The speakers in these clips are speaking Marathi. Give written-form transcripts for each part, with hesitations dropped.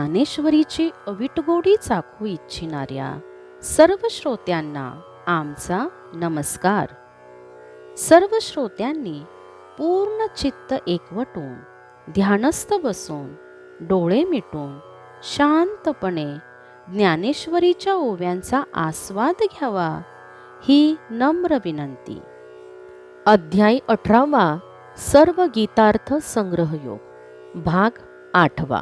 ज्ञानेश्वरीची अविटगोडी चाखू इच्छिणाऱ्या सर्व श्रोत्यांना आमचा नमस्कार. सर्व श्रोत्यांनी पूर्ण चित्त एकवटून ध्यानस्थ बसून डोळे मिटून शांतपणे ज्ञानेश्वरीच्या ओव्यांचा आस्वाद घ्यावा ही नम्र विनंती. अध्याय 18 सर्व गीतार्थ संग्रहयोग भाग 8.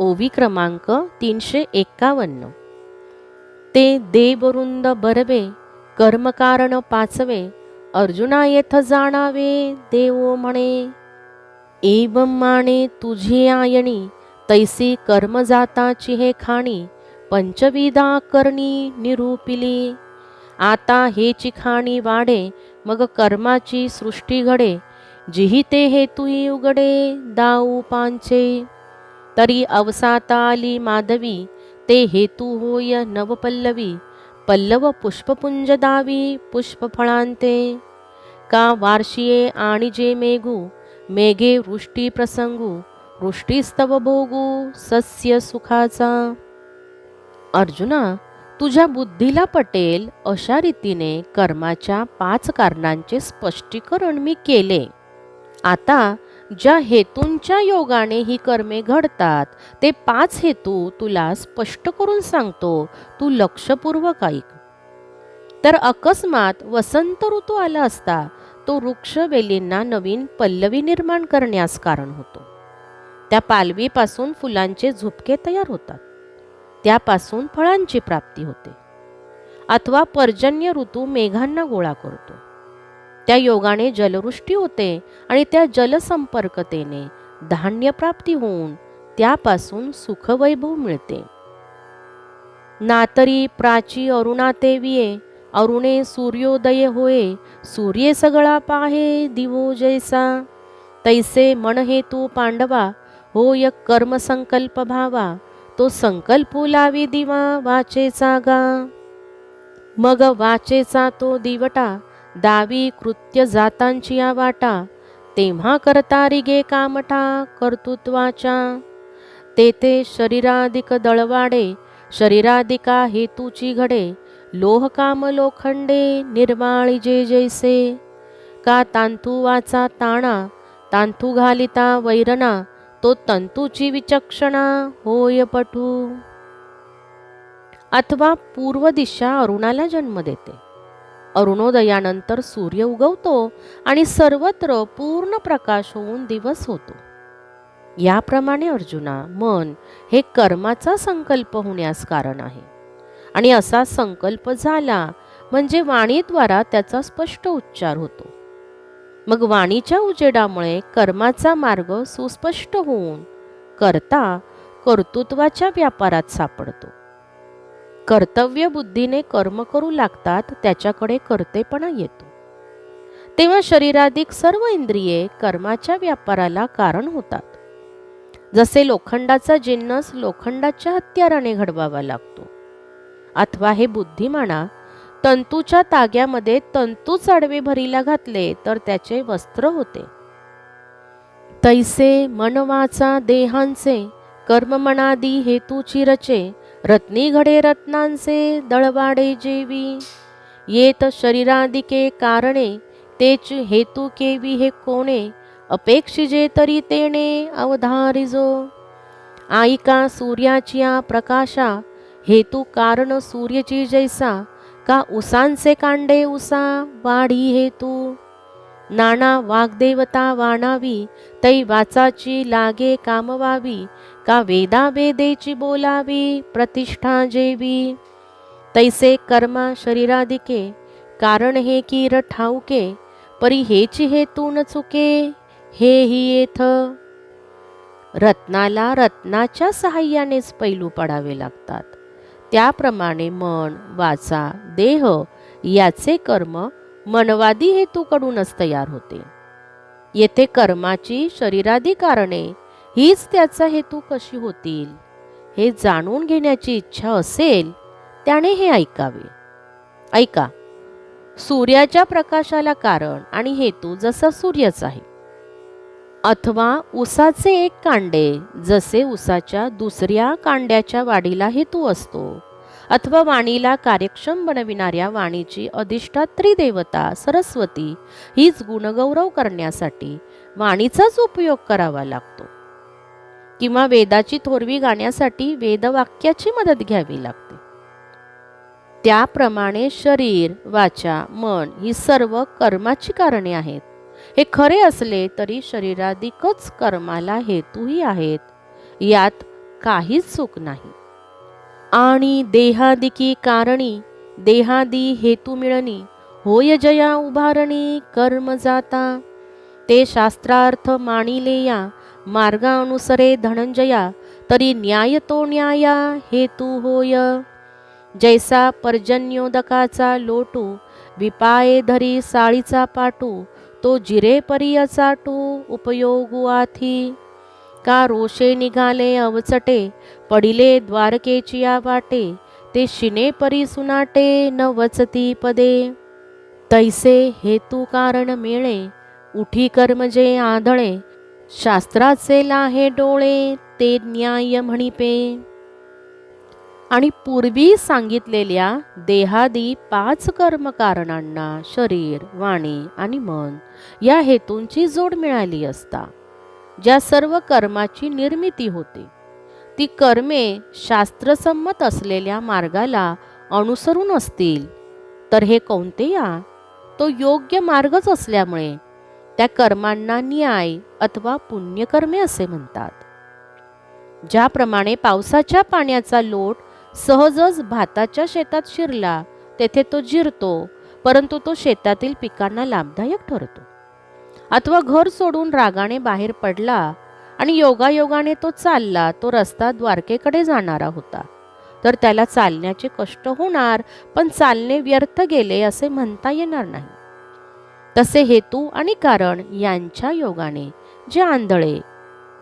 ओवी क्रमांक 351. ते देववृंद बरवे कर्मकारण पाचवे अर्जुना येथ जाणावे देवो म्हणे. एवं माने तुझे आयणी तैसी कर्म जाताची हे खाणी पंचविधा करणी निरूपिली. आता हेची खाणी वाढे मग कर्माची सृष्टी घडे जिहिते हेतुही उघडे दाऊ पांचे. तरी अवसाता आली माधवी ते हेतू होय नवपल्लवी पल्लव पुष्पपुंज दावी पुष्पफळांते. का वार्षिये आणि जे मेघू मेघे वृष्टी प्रसंगू वृष्टीस्तव भोगू सस्य सुखाचा. अर्जुना, तुझ्या बुद्धीला पटेल अशा रीतीने कर्माच्या 5 कारणांचे स्पष्टीकरण मी केले. आता ज्या हेतूंच्या योगाने ही कर्मे घडतात ते 5 हेतू तुला स्पष्ट करून सांगतो, तू लक्षपूर्वक ऐक. तर अकस्मात वसंत ऋतू आला असता तो वृक्ष वेलींना नवीन पल्लवी निर्माण करण्यास कारण होतो. त्या पालवीपासून फुलांचे झुपके तयार होतात, त्यापासून फळांची प्राप्ती होते. अथवा पर्जन्य ऋतू मेघांना गोळा करतो, त्या योगाने जलवृष्टी होते आणि त्या जलसंपर्कतेने धान्य प्राप्ती होऊन त्यापासून सुखवैभव मिळते. नातरी प्राची अरुणा तेविये अरुणे सूर्योदय होय सूर्ये सगळा पाहे दिवो जैसा. तैसे मन हेतू पांडवा होय कर्मसंकल्प भावा तो संकल्पू लावी दिवा वाचेचा गा. मग वाचेचा तो दिवटा दावी कृत्य जातांची या वाटा तेव्हा करता रिगे कामठा कर्तृत्वाच्या. तेथे शरीराधिक दळवाडे शरीराधिका हेतूची घडे लोहकाम लोखंडे निर्वाळी जे जैसे. का तांतू वाचा ताणा तांतू घालिता वैरणा तो तंतूची विचक्षणा होय पटू. अथवा पूर्व दिशा अरुणाला जन्म देते. अरुणोदयानंतर सूर्य उगवतो आणि सर्वत्र पूर्ण प्रकाश होऊन दिवस होतो. याप्रमाणे अर्जुना, मन हे कर्माचा संकल्प होण्यास कारण आहे आणि असा संकल्प झाला म्हणजे वाणीद्वारा त्याचा स्पष्ट उच्चार होतो. मग वाणीच्या उजेडामुळे कर्माचा मार्ग सुस्पष्ट होऊन कर्ता कर्तृत्वाच्या व्यापारात सापडतो. कर्तव्य बुद्धीने कर्म करू लागतात, त्याच्याकडे कर्तेपणा येतो. तेव्हा शरीराधिक सर्व इंद्रिये कर्माच्या व्यापाराला कारण होतात. जसे लोखंडाचा जिन्नस लोखंडाच्या हत्याराने घडवावा लागतो, अथवा हे बुद्धिमाना तंतूच्या ताग्यामध्ये तंतूच आडवे भरीला घातले तर त्याचे वस्त्र होते. तैसे मनवाचा देहांचे कर्म मनादी हेतूची रचे रत्नी घडे रत्नांचे दळवाडे जेवी. येत शरीरादिके कारणे तेच हेतू केवी हे कोणे अपेक्षिजे तरी तेणे अवधारिजो. आईका सूर्याची प्रकाशा हेतू कारण सूर्याची जैसा. का उसांचे कांडे उसा वाढी हेतू. नाना वाग्देवता वाणावी तै वाचाची लागे कामवावी. का वेदा वेदेची बोलावी प्रतिष्ठा जेवी. तैसे कर्मा शरीरादिके कारण हे कीर ठाऊके परी हेची हेतू न चुके हे ही येथ. रत्नाला रत्नाच्या सहाय्यानेच पैलू पडावे लागतात, त्याप्रमाणे मन वाचा देह याचे कर्म मनवादी हेतूकडूनच तयार होते. येथे कर्माची शरीरादी कारणे हीच त्याचा हेतू कशी होतील हे जाणून घेण्याची इच्छा असेल त्याने हे ऐकावे. ऐका, सूर्याच्या प्रकाशाला कारण आणि हेतू जसा सूर्यच आहे. अथवा ऊसाचे एक कांडे जसे ऊसाच्या दुसऱ्या कांड्याच्या वाढीला हेतू असतो, अथवा वाणीला कार्यक्षम बनविणाऱ्या वाणीची अधिष्ठात्री देवता सरस्वती हीच गुणगौरव करण्यासाठी वाणीचाच उपयोग करावा लागतो, किंवा वेदाची थोरवी गाण्यासाठी वेदवाक्याची मदत घ्यावी लागते. त्याप्रमाणे शरीर, वाचा, मन ही सर्व कर्माची कारणे आहेत. हे खरे असले तरी शरीराधिकच कर्माला हेतूही आहेत, यात काहीच चूक नाही. आणि देहादिकी कारणी देहादी हेतू मिळणी, होय जया उभारणी कर्म जाता. ते शास्त्रार्थ मानिले या मार्गानुसरे धनंजया, तरी न्याय तो न्याया हेतू होय. जैसा पर्जन्योदकाचा लोटू, विपाये धरी साळीचा पाटू, तो जिरे परी चाटू उपयोगू आथी. का रोषे निघाले अवचटे, पडिले द्वारकेचिया वाटे, ते शिने परी सुनाटे न वचती पदे. तैसे हेतू कारण मेळे, उठी कर्म जे आढळे, शास्त्राचे लाहे डोळे ते न्याय म्हणिपे. आणि पूर्वी सांगितलेल्या देहादी 5 कर्मकारणांना शरीर, वाणी आणि मन या हेतूंची जोड मिळाली असता ज्या सर्व कर्माची निर्मिती होते, ती कर्मे शास्त्रसंमत असलेल्या मार्गाला अनुसरून असतील तर हे कोणतेया तो योग्य मार्गच असल्यामुळे त्या कर्मांना न्याय अथवा पुण्यकर्मे असे म्हणतात. ज्याप्रमाणे पावसाच्या पाण्याचा लोट सहजच भाताच्या शेतात शिरला तेथे तो जिरतो, परंतु तो शेतातील पिकांना लाभदायक ठरतो. अथवा घर सोडून रागाने बाहेर पडला आणि योगायोगाने तो चालला, तो रस्ता द्वारकेकडे जाणारा होता, तर त्याला चालण्याचे कष्ट होणार, पण चालणे व्यर्थ गेले असे म्हणता येणार नाही. तसे हेतू आणि कारण यांच्या योगाने जे आंधळे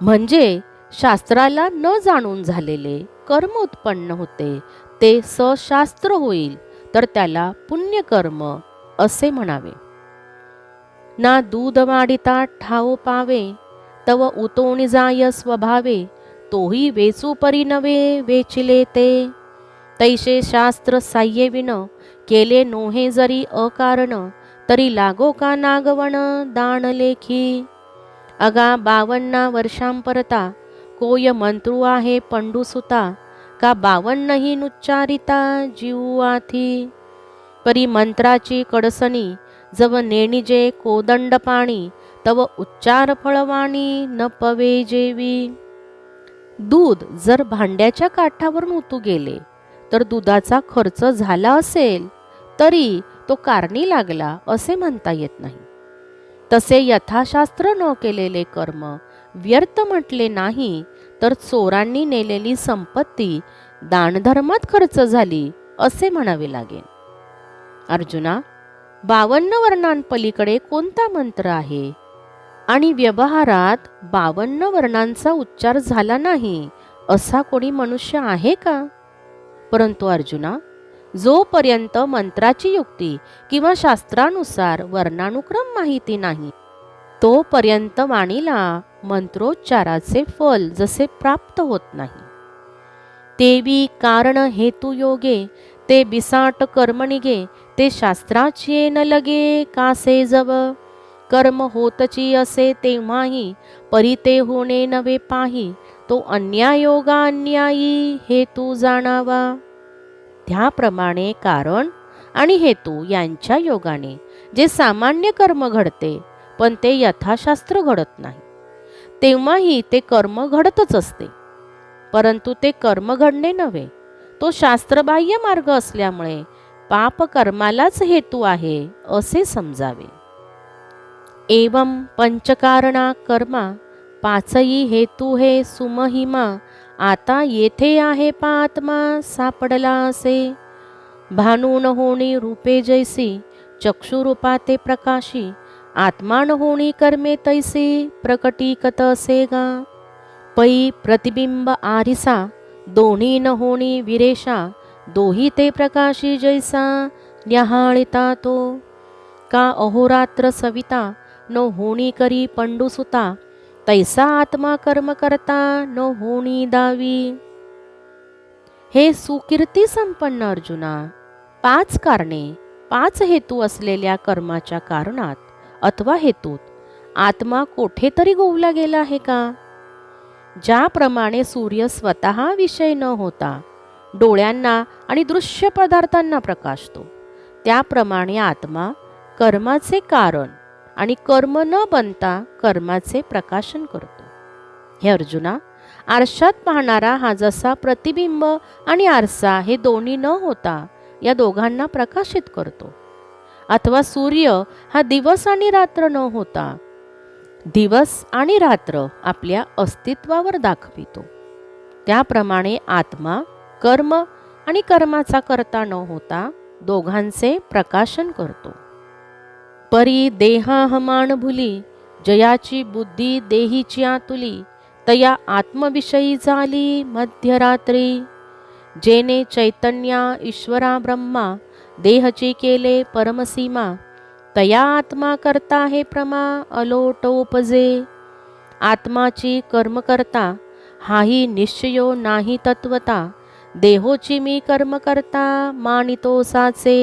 म्हणजे शास्त्राला न जाणून झालेले कर्म उत्पन्न होते, ते सशास्त्र होईल, तर त्याला पुण्यकर्म असे म्हणावे. ना दूध वाढिता ठाव पावे, तव उतोणी जाय स्वभावे, तोही वेचू परी नवे वेचिले ते. तैसे शास्त्र साह्यविन, केले नोहे जरी अकारण, तरी लागो का नागवण दान लेखी. अगा 52 वर्षांपरता, कोय मंत्रू आहे पंडुसुता, का 52 नुच्चारिता जीव आथी. परी मंत्राची कडसणी, जव नेणिजे कोदंड पाणी, तव उच्चार फळवाणी न पवे जेवी. दूध जर भांड्याच्या काठावरून उतू गेले तर दुधाचा खर्च झाला असेल तरी तो कारणी लागला असे म्हणता येत नाही. तसे यथाशास्त्र न केलेले कर्म व्यर्थ म्हटले नाही, तर चोरांनी नेलेली संपत्ती दानधर्मात खर्च झाली असे म्हणावे लागेल. अर्जुना, 52 वर्णांपलीकडे कोणता मंत्र आहे आणि व्यवहारात 52 वर्णांचा उच्चार झाला नाही असा कोणी मनुष्य आहे का? परंतु अर्जुना, जोपर्यंत मंत्राची युक्ती किंवा शास्त्रानुसार वर्णानुक्रम माहिती नाही, तोपर्यंत वाणीला मंत्रोच्चाराचे फल जसे प्राप्त होत नाही. तेवी कारण हेतू योगे, ते बिसाट कर्म निगे, ते शास्त्राचे न लगे कासे जव. कर्म होतची असे तेव्हाही, परी ते होणे नवे पाही, तो अन्यायोगा अन्यायी हेतू जाणावा. त्याप्रमाणे कारण आणि हेतू यांच्या योगाने जे सामान्य कर्म घडते, पण ते यथाशास्त्र घडत नाही, तेव्हाही ते कर्म घडतच असते, परंतु ते कर्म घडणे नव्हे, तो शास्त्रबाह्य मार्ग असल्यामुळे पाप कर्मालाच हेतू आहे असे समजावे. एवं पंचकारणा कर्मा, 5ही हेतू हे सुमहिमा, आता येथे आहे पात्मा सापडला असे. भानू न होणी रूपे जैसी, चक्षुरूपा ते प्रकाशी, आत्मा न होणी कर्मे तैसी प्रकटीकत असे गा. पै प्रतिबिंब आरिसा, दोन्ही न होणी विरेशा, दोही ते प्रकाशी जैसा न्याहाळिता तो. का अहोरात्र सविता, न होणी करी पंडुसुता, तैसा आत्मा कर्म करता न होणी दावी. हे सुकीर्ती संपन्न अर्जुना, 5 कारणे 5 हेतू असलेल्या कर्माच्या कारणात अथवा हेतूत आत्मा कोठेतरी गोवला गेला आहे का? ज्याप्रमाणे सूर्य स्वतः विषय न होता डोळ्यांना आणि दृश्य पदार्थांना प्रकाशतो, त्याप्रमाणे आत्मा कर्माचे कारण आणि कर्म न बनता कर्माचे प्रकाशन करतो. हे अर्जुना, आरशात पाहणारा हा जसा प्रतिबिंब आणि आरसा हे दोन्ही न होता या दोघांना प्रकाशित करतो, अथवा सूर्य हा दिवस आणि रात्र न होता दिवस आणि रात्र आपल्या अस्तित्वावर दाखवितो, त्याप्रमाणे आत्मा कर्म आणि कर्माचा करता न होता दोघांचे प्रकाशन करतो. परी देहाहमान भुली, जयाची बुद्धी देहीची आतुली, तया आत्मविषयी झाली मध्यरात्री. जेने चैतन्या ईश्वरा ब्रह्मा, देहची केले परमसीमा, तया आत्मा करता हे प्रमा अलोटोपजे. आत्माची कर्म करता हाही निश्चयो नाही तत्वता, देहोची मी कर्म करता मानितो साचे.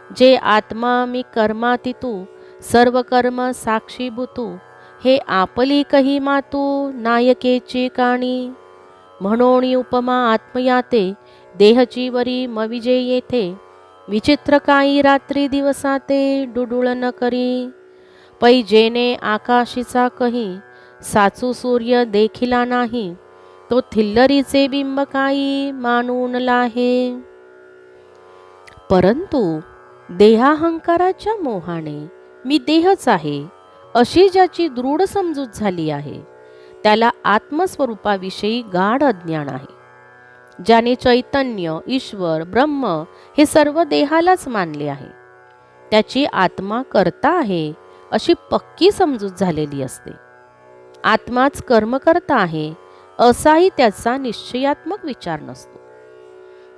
जे आत्मा मी कर्मातितू, सर्व कर्म साक्षीभूतू, हे आपली कही मातू नायकेची काणी. म्हणून उपमा आत्मयाते, देहची वरी मविजे येथे, विचित्र काही रात्री दिवसाते डुडुळ न करी. पै जेने आकाशीचा कही, साचू सूर्य देखिला नाही, तो थिल्लरीचे बिंब काही मानून लाहे. परंतु देहाहंकाराच्या मोहाने मी देहच आहे अशी ज्याची दृढ समजूत झाली आहे, त्याला आत्मस्वरूपाविषयी गाढ अज्ञान आहे. ज्याने चैतन्य ईश्वर ब्रह्म हे सर्व देहालाच मानले आहे, त्याची आत्मा कर्ता आहे अशी पक्की समजूत झालेली असते. आत्माच कर्म करता आहे असाही त्याचा निश्चयात्मक विचार नसतो,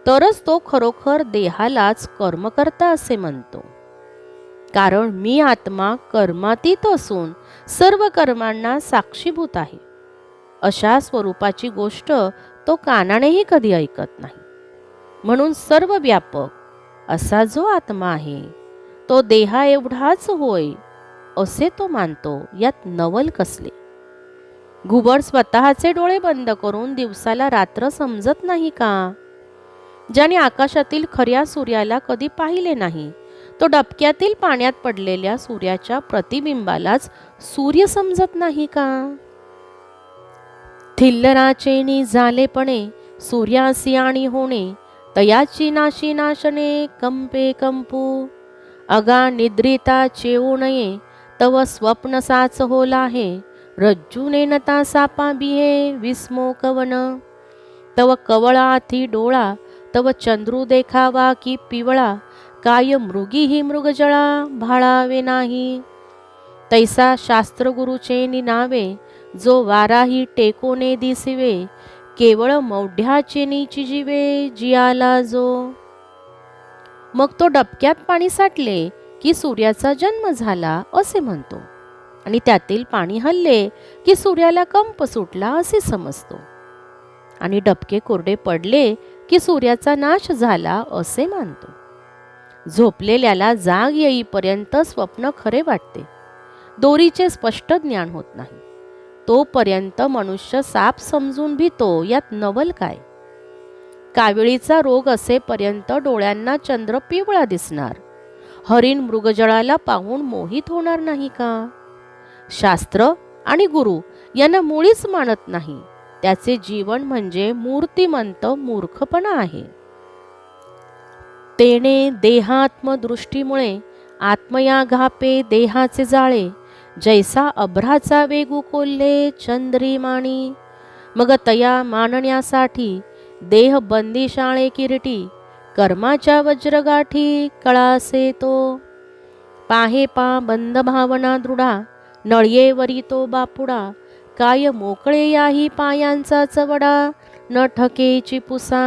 तरच तो खरोखर देहालाच कर्म करता असे म्हणतो. कारण मी आत्मा कर्मातीत असून सर्व कर्मांना साक्षीभूत आहे अशा स्वरूपाची गोष्ट तो कानानेही कधी ऐकत नाही. म्हणून सर्व व्यापक असा जो आत्मा आहे तो देहा एवढाच होय असे तो मानतो. यात नवल कसले? घुबड स्वतःचे डोळे बंद करून दिवसाला रात्र समजत नाही का? ज्याने आकाशातील खऱ्या सूर्याला कधी पाहिले नाही, तो डबक्यातील पाण्यात पडलेल्या सूर्याच्या प्रतिबिंबालाच सूर्य समजत नाही का? थिल्लराचेनी झालेपणे सूर्यासी आणि होणे, तयाची नाशी नाशने कंपे कंपू. अगा निद्रिता चेऊ नये, तव स्वप्न साच होला आहे, रज्जूने नता सापा बिहे विस्मो कवन. तव कवळाथी डोळा, तव चंद्रू देखावा की पिवळा, काय मृगी ही मृगजळा भाळावे नाही. तैसा शास्त्रगुरुचे निनावे, जो वाराही टेकोने दिसिवे, केवळ मौढ्याचे नीची जीवे जियाला जो. मग तो डबक्यात पाणी साठले की सूर्याचा जन्म झाला असे म्हणतो, आणि त्यातील पाणी हलले की सूर्याला कंप सुटला असे समजतो, आणि डबके कोरडे पडले की सूर्याचा नाश झाला असे मानतो. झोपलेल्याला जाग येईपर्यंत स्वप्न खरे वाटते, दोरीचे स्पष्ट ज्ञान होत नाही. तोपर्यंत मनुष्य साप समजून भीतो. यात नवल काय? काविळीचा रोग असेपर्यंत डोळ्यांना चंद्र पिवळा दिसणार, हरिण मृगजळाला पाहून मोहित होणार नाही का? शास्त्र आणि गुरु यांना मुळीच मानत नाही, त्याचे जीवन म्हणजे मूर्तिमंत मूर्खपणा आहे. तेने देहात्मदृष्टीमुळे आत्मया घापे देहाचे जाळे, जैसा अभ्राचा वेगू कोल्हे चंद्रिमाणी. मग तया मानण्यासाठी देह बंदिशाळे किरीटी, कर्माच्या वज्रगाठी कळासे तो. पाहे पा बंद भावना दृढा, नळयेवरी तो बापुडा, काय मोकळे याही पायांचा चवडा, न ठकेची पुसा.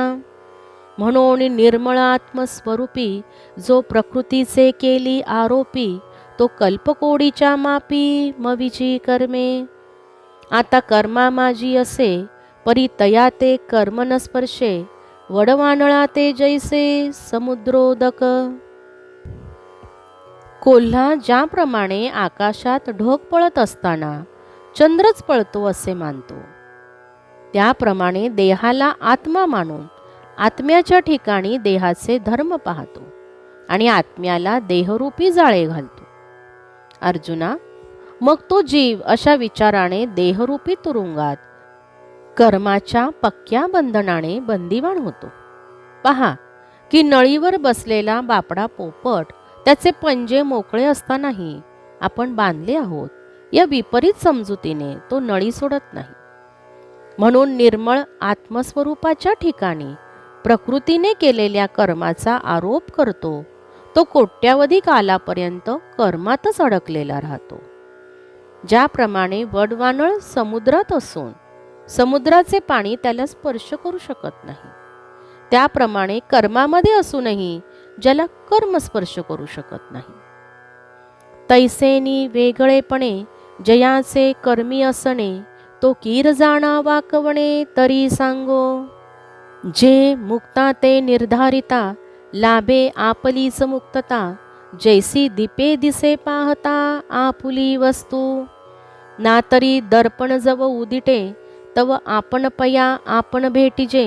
म्हणून निर्मळ आत्मस्वरूपी, जो प्रकृतीचे केली आरोपी, तो कल्पकोडीच्या मापी मविची कर्मे. आता कर्मा माझी असे परी तया ते कर्म न स्पर्शे वडवानळा ते जैसे समुद्रोदक. कोल्हा ज्याप्रमाणे आकाशात ढग पळत असताना चंद्रच पळतो असे मानतो, त्याप्रमाणे देहाला आत्मा मानून आत्म्याच्या ठिकाणी देहाचे धर्म पाहतो आणि आत्म्याला देहरूपी जाळे घालतो. अर्जुना, मग तो जीव अशा विचाराने देहरूपी तुरुंगात कर्माच्या पक्क्या बंधनाने बंदिवान होतो. पहा की नळीवर बसलेला बापडा पोपट त्याचे पंजे मोकळे असतानाही आपण बांधले आहोत या विपरीत समजुतीने तो नळी सोडत नाही. म्हणून निर्मळ आत्मस्वरूपाच्या ठिकाणी प्रकृतीने केलेल्या कर्माचा आरोप करतो तो कोट्यावधी कालापर्यंत कर्मातच अडकलेला राहतो. ज्याप्रमाणे वडवानळ समुद्रात असून समुद्राचे पाणी त्याला स्पर्श करू शकत नाही, त्याप्रमाणे कर्मामध्ये असूनही ज्याला कर्म स्पर्श करू शकत नाही. तैसेनी वेगळेपणे जयाचे कर्मी असणे तो कीर जाणावा कवणे तरी सांगो. जे मुक्ता ते निर्धारिता लाभे आपलीच मुक्तता जैसी दीपे दिसे पाहता आपुली वस्तू. ना तरी दर्पण जव उदिटे तव आपण पया आपण भेटिजे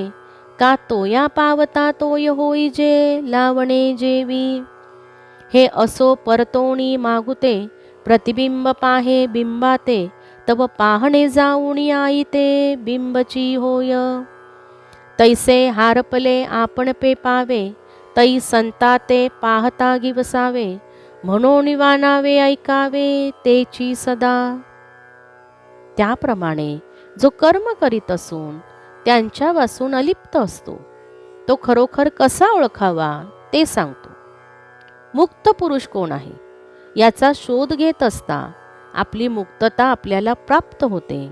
का तोया पावता तोय होईजे लावणे जेवी. हे असो परतोणी मागुते प्रतिबिंब पाहे बिंबाते तव पाहणे जाऊणी आईते बिंबची होय. तैसे हारपले आपण पे पावे तै संताते पाहता गिवसावे म्हणून वानावे ऐकावे तेची सदा. त्याप्रमाणे जो कर्म करीत असून त्यांच्यापासून अलिप्त असतो तो खरोखर कसा ओळखावा ते सांगतो. मुक्त पुरुष कोण आहे याचा शोध घेत असता आपली मुक्तता आपल्याला प्राप्त होते.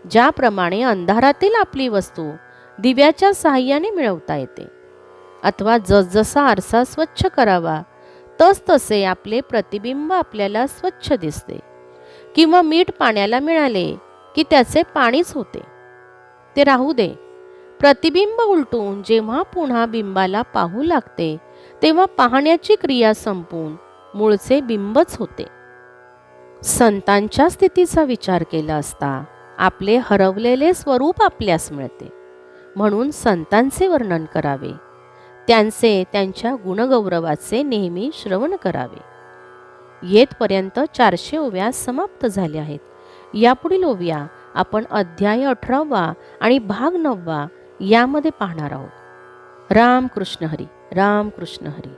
ज्याप्रमाणे अंधारातील आपली वस्तू दिव्याच्या साहाय्याने मिळवता येते अथवा जसजसा आरसा स्वच्छ करावा तसतसे आपले प्रतिबिंब आपल्याला स्वच्छ दिसते, किंवा मीठ पाण्याला मिळाले की त्याचे पाणीच होते. ते राहू दे, प्रतिबिंब उलटून जेव्हा पुन्हा बिंबाला पाहू लागते तेव्हा पाहण्याची क्रिया संपून मूळचे बिंबच होते. संतांच्या स्थितीचा विचार केला असता आपले हरवलेले स्वरूप आपल्यास मिळते. म्हणून संतांचे वर्णन करावे, त्यांचे त्यांच्या गुणगौरवाचे नेहमी श्रवण करावे. येथपर्यंत 400 ओव्या समाप्त झाल्या आहेत. यापुढील ओव्या आपण अध्याय 18 आणि भाग 9 यामध्ये पाहणार आहोत. राम कृष्ण हरी, राम कृष्ण हरी.